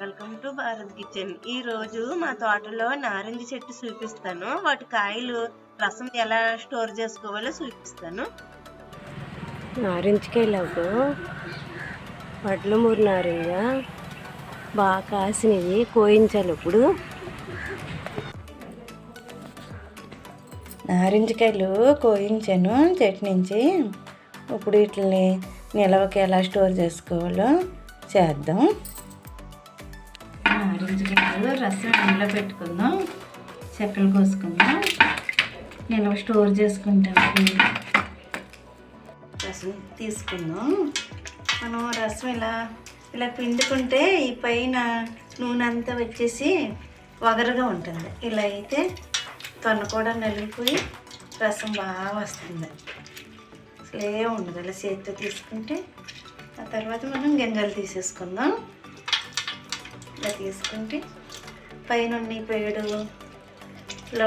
Welcome to Bharat kitchen. ఈ రోజు మా తోటలో నారింజ చెట్టు చూపిస్తాను. వాటి కాయలు రసం ఎలా స్టోర్ చేసుకోవాలో చూపిస్తాను. నారింజకాయలు వడ్ల మూరు నారింజ బాగా కాసినవి కోయించాలి. ఇప్పుడు నారింజకాయలు కోయించాను చెట్టు నుంచి. ఇప్పుడు వీటిని నిలవకి ఎలా స్టోర్ చేసుకోవాలో చేద్దాం. నారింజకాయలు రసం ఎండలో పెట్టుకుందాం, చెక్కలు కోసుకుందాం, నిలవ స్టోర్ చేసుకుంటాం. రసం తీసుకుందాం. మనం రసం ఇలా పిండుకుంటే ఈ పైన నూనె అంతా వచ్చేసి వగరగా ఉంటుంది. ఇలా అయితే తొన్న కూడా నలిగిపోయి రసం బాగా వస్తుంది. అసలు ఏం ఉండదు. అలా చేతితో తీసుకుంటే ఆ తర్వాత మనం గింజలు తీసేసుకుందాం. ఇలా తీసుకుంటే పైన ఉన్న పేడులో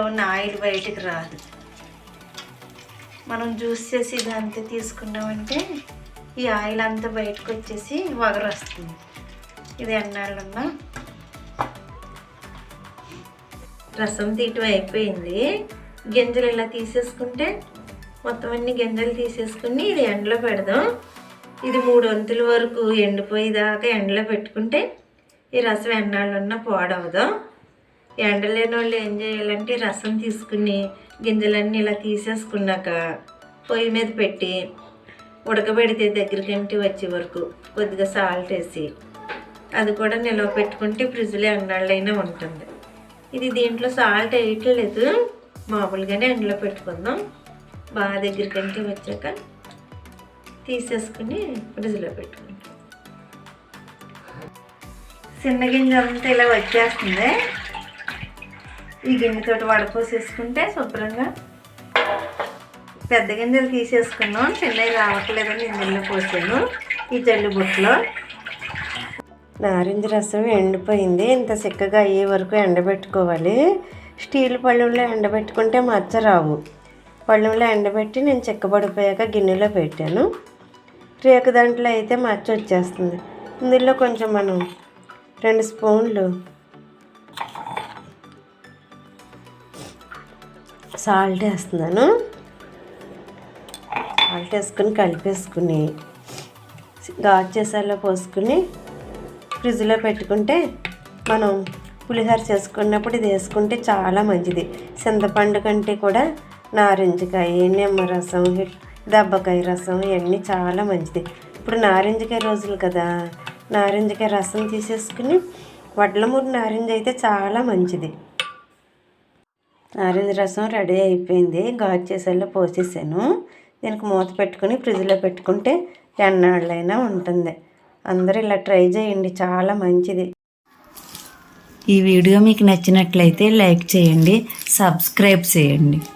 ఉన్న ఆయిల్ బయటికి రాదు. మనం జ్యూస్ చేసి ఇదంతా తీసుకున్నామంటే ఈ ఆయిల్ అంతా బయటకు వచ్చేసి వగరు వస్తుంది. ఇది ఎన్నాళ్ళున్నా రసం తీయటం అయిపోయింది. గింజలు ఇలా తీసేసుకుంటే మొత్తం అన్ని గింజలు తీసేసుకుని ఇది ఎండలో పెడదాం. ఇది 3 వంతుల వరకు ఎండిపోయేదాకా ఎండలో పెట్టుకుంటే ఈ రసం ఎన్నాళ్ళున్నా పాడవదు. ఎండలేని వాళ్ళు ఏం చేయాలంటే రసం తీసుకుని గింజలన్నీ ఇలా తీసేసుకున్నాక పొయ్యి మీద పెట్టి ఉడకబెడితే దగ్గరికంటి వచ్చే వరకు కొద్దిగా సాల్ట్ వేసి అది కూడా నిలవ పెట్టుకుంటే ఫ్రిడ్జ్లో ఎన్నాళ్ళైనా ఉంటుంది. ఇది దీంట్లో సాల్ట్ వేయట్లేదు, మామూలుగానే ఎండలో పెట్టుకుందాం. బాగా దగ్గరికంటి వచ్చాక తీసేసుకుని ఫ్రిడ్జ్లో పెట్టుకుంటాం. చిన్న గింజ అంతా ఇలా వచ్చేస్తుంది. ఈ గిన్నెతోటి వడపోసేసుకుంటే శుభ్రంగా పెద్ద గింజలు తీసేసుకున్నాం. చిన్నవి రావట్లేదని ఇందులో పోసాను ఈ జల్లి బుట్టలో. నారింజ రసం ఎండిపోయింది. ఇంత చిక్కగా అయ్యే వరకు ఎండబెట్టుకోవాలి. స్టీల్ పళ్ళెంలో ఎండబెట్టుకుంటే మచ్చ రావు. పళ్ళెంలో ఎండబెట్టి నేను చిక్కబడిపోయాక గిన్నెలో పెట్టాను. రేకు దాంట్లో అయితే మచ్చ వచ్చేస్తుంది. ఇందులో కొంచెం మనం 2 స్పూన్లు సాల్ట్ వేస్తున్నాను. సాల్ట్ వేసుకుని కలిపేసుకుని గాజు సీసాలో పోసుకుని ఫ్రిడ్జ్లో పెట్టుకుంటే మనం పులిహోర చేసుకున్నప్పుడు ఇది వేసుకుంటే చాలా మంచిది. చింతపండు కంటే కూడా నారింజకాయ, నిమ్మరసం, దెబ్బకాయ రసం ఇవన్నీ చాలా మంచిది. ఇప్పుడు నారింజకాయ రోజులు కదా, నారింజకాయ రసం తీసేసుకుని వడ్లమూరు నారింజ అయితే చాలా మంచిది. నారింజ రసం రెడీ అయిపోయింది. గాజు సీసాలో పోసేసాను. దీనికి మూత పెట్టుకుని ఫ్రిడ్జ్లో పెట్టుకుంటే ఎన్నాళ్ళైనా ఉంటుంది. అందరూ ఇలా ట్రై చేయండి, చాలా మంచిది. ఈ వీడియో మీకు నచ్చినట్లయితే లైక్ చేయండి, సబ్స్క్రైబ్ చేయండి.